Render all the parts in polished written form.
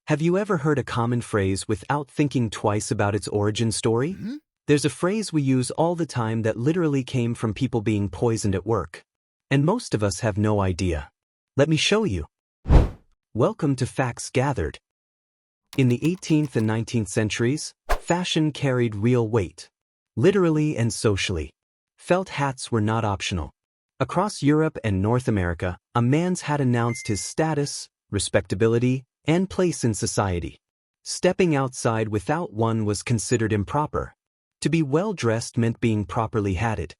Have you ever heard a common phrase without thinking twice about its origin story? There's a phrase we use all the time that literally came from people being poisoned at work. And most of us have no idea. Let me show you. Welcome to Facts Gathered. In the 18th and 19th centuries, fashion carried real weight. Literally and socially. Felt hats were not optional. Across Europe and North America, a man's hat announced his status, respectability, and place in society. Stepping outside without one was considered improper. To be well-dressed meant being properly hatted.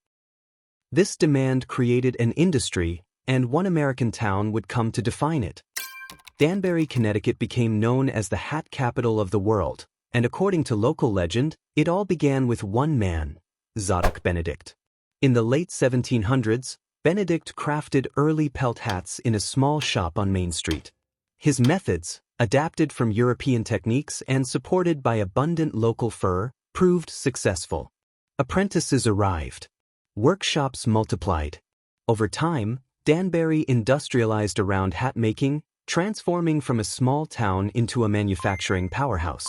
This demand created an industry, and one American town would come to define it. Danbury, Connecticut became known as the hat capital of the world, and according to local legend, it all began with one man, Zadok Benedict. In the late 1700s, Benedict crafted early pelt hats in a small shop on Main Street. His methods, adapted from European techniques and supported by abundant local fur, proved successful. Apprentices arrived. Workshops multiplied. Over time, Danbury industrialized around hat making, transforming from a small town into a manufacturing powerhouse.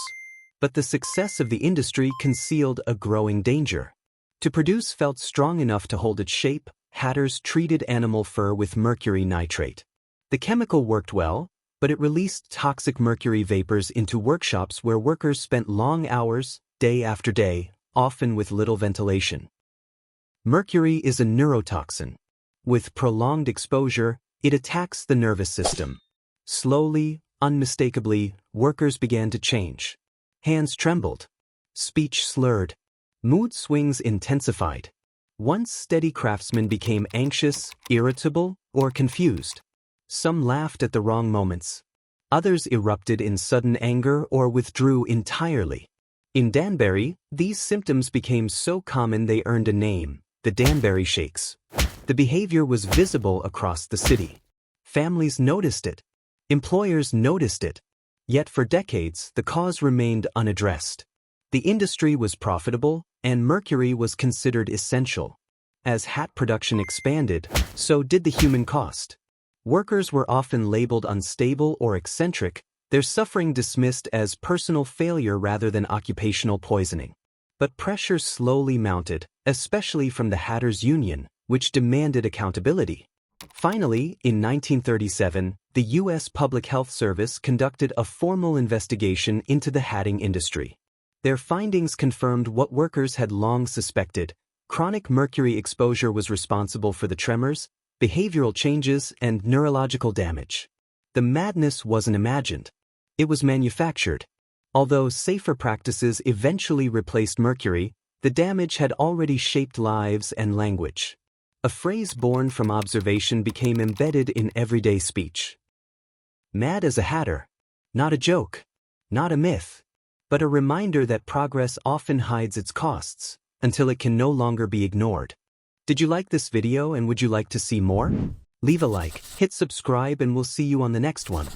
But the success of the industry concealed a growing danger. To produce felt strong enough to hold its shape, hatters treated animal fur with mercury nitrate. The chemical worked well, but it released toxic mercury vapors into workshops where workers spent long hours, day after day, often with little ventilation. Mercury is a neurotoxin. With prolonged exposure, it attacks the nervous system. Slowly, unmistakably, workers began to change. Hands trembled. Speech slurred. Mood swings intensified. Once steady craftsmen became anxious, irritable, or confused. Some laughed at the wrong moments. Others erupted in sudden anger or withdrew entirely. In Danbury, these symptoms became so common they earned a name, the Danbury Shakes. The behavior was visible across the city. Families noticed it. Employers noticed it. Yet for decades, the cause remained unaddressed. The industry was profitable, and mercury was considered essential. As hat production expanded, so did the human cost. Workers were often labeled unstable or eccentric, their suffering dismissed as personal failure rather than occupational poisoning. But pressure slowly mounted, especially from the Hatters Union, which demanded accountability. Finally, in 1937, the U.S. Public Health Service conducted a formal investigation into the hatting industry. Their findings confirmed what workers had long suspected: chronic mercury exposure was responsible for the tremors, behavioral changes, and neurological damage. The madness wasn't imagined. It was manufactured. Although safer practices eventually replaced mercury, the damage had already shaped lives and language. A phrase born from observation became embedded in everyday speech. Mad as a hatter. Not a joke. Not a myth. But a reminder that progress often hides its costs, until it can no longer be ignored. Did you like this video and would you like to see more? Leave a like, hit subscribe, and we'll see you on the next one.